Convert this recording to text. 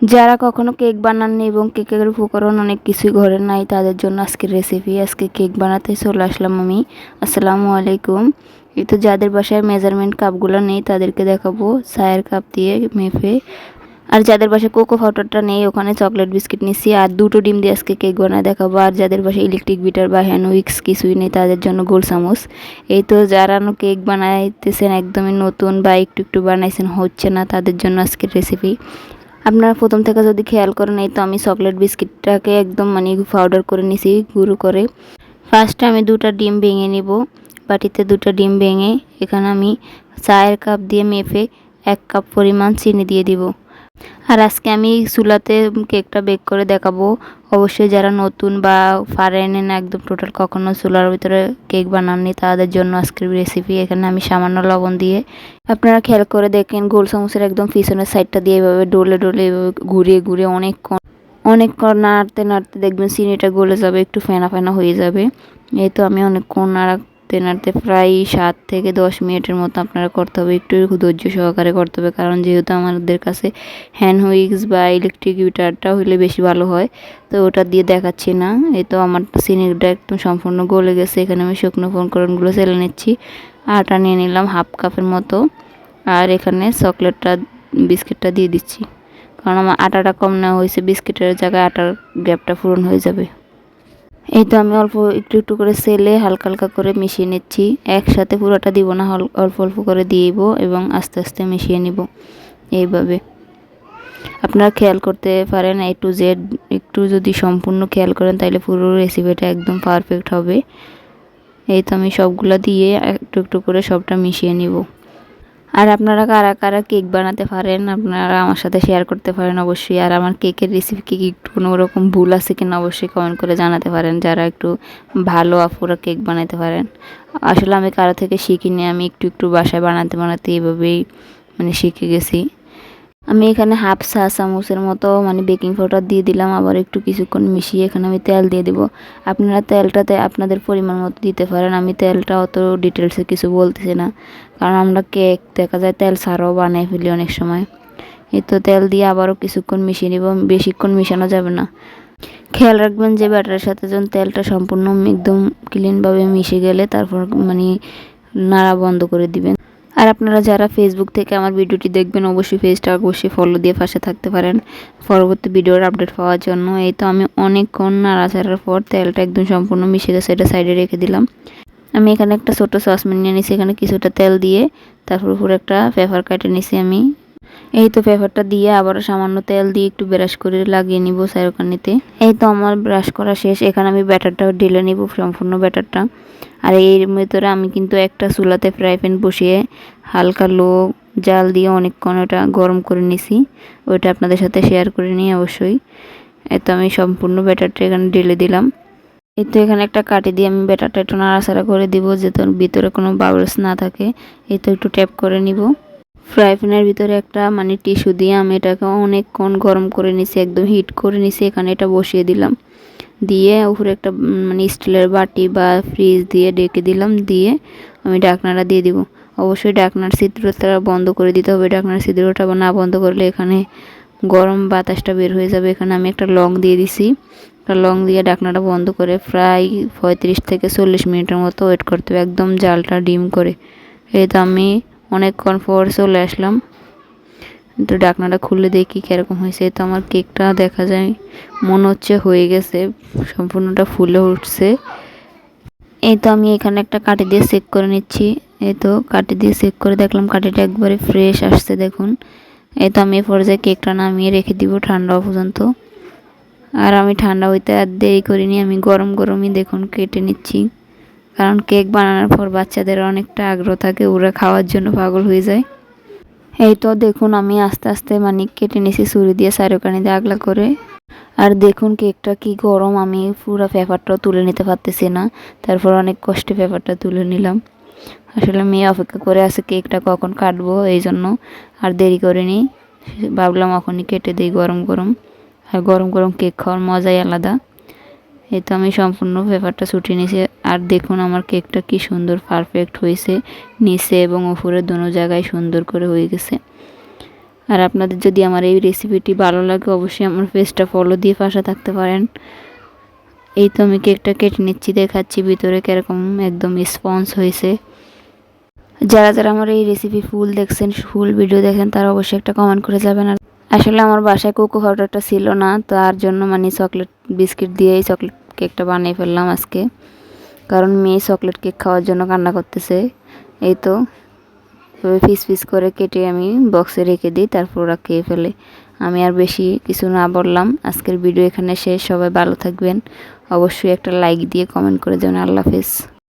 যারা কখনো কেক বানাননি এবং কেকের উপকরণ অনেক কিছুই ঘরে নাই, তাদের জন্য আজকের রেসিপি। আজকে কেক বানাতে চলে আসলাম আমি। আসসালামু আলাইকুম। এই তো যাদের বাসায় মেজারমেন্ট কাপগুলো নেই তাদেরকে দেখাবো চায়ের কাপ দিয়ে মেপে। আর যাদের বাসায় কোকো পাউডারটা নেই ওখানে চকলেট বিস্কিট নিচ্ছি, আর 2টো ডিম দিয়ে আজকে কেক বানায় দেখাবো। আর যাদের বাসায় ইলেকট্রিক বিটার বা হ্যান্ড উইক্স কিছুই নেই তাদের জন্য গোল চামচ। এই তো যারা কেক বানাইতেছেন একদমই নতুন বা একটু একটু বানাইছেন হচ্ছে না, তাদের জন্য আজকের রেসিপি। আপনারা প্রথম থেকে যদি খেয়াল করেন, এই তো আমি চকলেট বিস্কিটটাকে একদম পাউডার করে নিছি গুঁড়ো করে। ফার্স্টে আমি 2টা ডিম ভেঙে নিব। বাটিতে 2টা ডিম ভেঙে এখানে আমি চায়ের কাপ দিয়ে মেপে 1 কাপ পরিমাণ চিনি দিয়ে দিব। আর আজকে আমি চুলাতে কেকটা বেক করে দেখাবো। অবশ্যই যারা নতুন বা পারেন না একদম টোটাল কখনো চুলার ভিতরে কেক বানাননি তাদের জন্য আজকের রেসিপি। এখানে আমি সামান্য লবণ দিয়ে, আপনারা খেয়াল করে দেখেন গোল চামচের একদম পিছনের সাইডটা দিয়ে এভাবে ডলে ডলে এভাবে ঘুরিয়ে ঘুরিয়ে অনেকক্ষণ নাড়তে নাড়তে দেখবেন চিনিটা গলে যাবে, একটু ফেনা ফেনা হয়ে যাবে। এই তো আমি অনেকক্ষণ নাড়তে নাড়তে প্রায় 7 থেকে 10 মিনিটের মতো আপনারা করতে হবে, একটু ধৈর্য সহকারে করতে হবে, কারণ যেহেতু আমাদের কাছে হ্যান্ড হুইক্স বা ইলেকট্রিক বিটারটা হলে বেশি ভালো হয়, তো ওটা দিয়ে দেখাচ্ছি না। এই তো আমার চিনিটা একদম সম্পূর্ণ গলে গেছে। এখানে আমি শুকনো উপকরণগুলো চেলে নিচ্ছি। আটা নিয়ে নিলাম 1/2 কাপের মতো, আর এখানে বিস্কিটটা দিয়ে দিচ্ছি, কারণ আমার আটাটা কম নেওয়া হয়েছে, বিস্কিটের জায়গায় আটার গ্যাপটা পূরণ হয়ে যাবে। এই তো আমি অল্প একটু একটু করে সেলে হালকা হালকা করে মিশিয়ে নিচ্ছি। একসাথে পুরোটা দিব না, অল্প অল্প করে দিব এবং আস্তে আস্তে মিশিয়ে নিব। এইভাবে আপনারা খেয়াল করতে পারেন A to Z, একটু যদি সম্পূর্ণ খেয়াল করেন তাহলে পুরো রেসিপিটা একদম পারফেক্ট হবে। এই তো আমি সবগুলা দিয়ে একটু একটু করে সবটা মিশিয়ে নিব। আর আপনারা কারা কারা কেক বানাতে পারেন আপনারা আমার সাথে শেয়ার করতে পারেন অবশ্যই। আর আমার কেকের রেসিপি কি একটু কোনো রকম ভুল আছে কিনা অবশ্যই কমেন্ট করে জানাতে পারেন, যারা একটু ভালো আপুরা কেক বানাতে পারেন। আসলে আমি কারো থেকে শিখিনি, আমি একটু একটু বাসায় বানাতে বানাতে এভাবেই শিখে গেছি। আমি এখানে 1/2 চা চামচের মতো বেকিং পাউডার দিয়ে দিলাম, আবার একটু কিছুক্ষণ মিশিয়ে এখানে আমি তেল দিয়ে দেব। আপনারা তেলটাতে আপনাদের পরিমাণ মতো দিতে পারেন। আমি তেলটা অত ডিটেলসে কিছু বলতেছি না, কারণ আমরা কেক দেখা যায় তেল ছাড়াও বানাই ফেলি অনেক সময়। এই তো তেল দিয়ে আবারও কিছুক্ষণ মিশিয়ে নেব, বেশিক্ষণ মিশানো যাবে না। খেয়াল রাখবেন যে ব্যাটারের সাথে যেন তেলটা সম্পূর্ণ একদম ক্লিনভাবে মিশে গেলে তারপর নাড়া বন্ধ করে দিবেন। আর আপনারা যারা ফেসবুক থেকে আমার ভিডিওটি দেখবেন অবশ্যই পেজটা অবশ্যই ফলো দিয়ে পাশে থাকতে পারেন পরবর্তী ভিডিওর আপডেট পাওয়ার জন্য। এই তো আমি অনেকক্ষণ নাড়াচাড়ার পর তেলটা একদম সম্পূর্ণ মিশে গেছে, এটা সাইডে রেখে দিলাম। আমি এখানে একটা ছোটো সসপ্যান নিয়ে নিছি, এখানে কিছুটা তেল দিয়ে তারপর উপরে একটা পেপার কেটে নিছি আমি। এই তো পেপারটা দিয়ে আবারও সামান্য তেল দিয়ে একটু ব্রাশ করে লাগিয়ে নিব চারোখানিতে। এই তো আমার ব্রাশ করা শেষ। এখানে আমি ব্যাটারটা ঢেলে নিব, সম্পূর্ণ ব্যাটারটা। আর এর ভিতরে আমি কিন্তু একটা চুলাতে ফ্রাই প্যান বসিয়ে হালকা লো জাল দিয়ে অনেকক্ষণ ওটা গরম করে নিছি, ওইটা আপনাদের সাথে শেয়ার করে নিই অবশ্যই। এই তো আমি সম্পূর্ণ ব্যাটারটা এখানে ঢেলে দিলাম। এই তো এখানে একটা কাঠি দিয়ে আমি ব্যাটারটা একটু নাড়াচাড়া করে দিব যাতে ভিতরে কোনো বাবলস না থাকে। এই তো একটু ট্যাপ করে নিব। ফ্রাই প্যানের ভিতরে একটা টিস্যু দিয়ে আমি এটাকে অনেকক্ষণ গরম করে নিছি, একদম হিট করে নিছি। এখানে এটা বসিয়ে দিলাম, দিয়ে উপরে একটা স্টিলের বাটি বা ফ্রিজ দিয়ে ডেকে দিলাম, দিয়ে আমি ঢাকনাটা দিয়ে দিব। অবশ্যই ঢাকনার ছিদ্রটা বন্ধ করে দিতে হবে, ঢাকনার ছিদ্রটা না বন্ধ করলে এখানে গরম বাতাসটা বের হয়ে যাবে। এখানে আমি একটা লং দিয়ে দিছি, একটা লং দিয়ে ঢাকনাটা বন্ধ করে প্রায় 35 থেকে 40 মিনিটের মতো ওয়েট করতে হবে, একদম জালটা ডিম করে। এই তো আমি অনেকক্ষণ পর চলে আসলাম, তো ঢাকনাটা খুলে দেখি কীরকম হয়েছে। তো আমার কেকটা দেখা যায় মনে হচ্ছে হয়ে গেছে, সম্পূর্ণটা ফুলে উঠছে। এই তো আমি এখানে একটা কাঠি দিয়ে চেক করে নিচ্ছি। এই তো কাঠি দিয়ে চেক করে দেখলাম কাঠিটা একবারে ফ্রেশ আসছে, দেখুন। এই তো আমি এ পর্যায়ে কেকটা নামিয়ে রেখে দিব ঠান্ডা পর্যন্ত। আর আমি ঠান্ডা হইতে আর দেরি করিনি, আমি গরম গরমই দেখুন কেটে নিচ্ছি, কারণ কেক বানানোর পর বাচ্চাদের অনেকটা আগ্রহ থাকে, ওরা খাওয়ার জন্য পাগল হয়ে যায়। এই তো দেখুন আমি আস্তে আস্তে কেটে নিছি ছুরি দিয়ে চারোখানি দিয়ে আগলা করে। আর দেখুন কেকটা কি গরম, আমি পুরো পেপারটাও তুলে নিতে পারতেছি না, তারপর অনেক কষ্টে পেপারটা তুলে নিলাম। আসলে মেয়ে অপেক্ষা করে আছে কেকটা কখন কাটবো, এই জন্য আর দেরি করিনি, ভাবলাম এখনই কেটে দিই গরম গরম। আর গরম গরম কেক খাওয়ার মজাই আলাদা। এই তো আমি সম্পূর্ণ পেপারটা ছুটিয়ে নিয়েছি। আর দেখুন আমার কেকটা কি সুন্দর পারফেক্ট হয়েছে, নিচে এবং উপরে দোনো জায়গায় সুন্দর করে হয়ে গেছে। আর আপনাদের যদি আমার এই রেসিপিটি ভালো লাগে অবশ্যই আমার পেজটা ফলো দিয়ে পাশে থাকতে পারেন। এই তো আমি কেকটা কেটে নিচ্ছি, দেখাচ্ছি ভিতরে কিরকম একদম স্পঞ্জ হয়েছে। যারা যারা আমার এই রেসিপি ফুল দেখছেন, ফুল ভিডিও দেখেন, তারা অবশ্যই একটা কমেন্ট করে যাবেন। আর আসলে আমার বাসায় কোকো পাউডারটা ছিল না, তার জন্য মানে চকলেট বিস্কিট দিয়েই চকলেট কেকটা বানিয়ে ফেললাম আজকে, কারণ মেয়ে চকলেট কেক খাওয়ার জন্য কান্না করতেছে। এই তো পিস পিস করে কেটে আমি বক্সে রেখে দিই, তারপর ওরা খেয়ে ফেলে। আমি আর বেশি কিছু না বললাম, আজকের ভিডিও এখানে শেষ। সবাই ভালো থাকবেন, অবশ্যই একটা লাইক দিয়ে কমেন্ট করে যাবেন। আল্লাহ হাফেজ।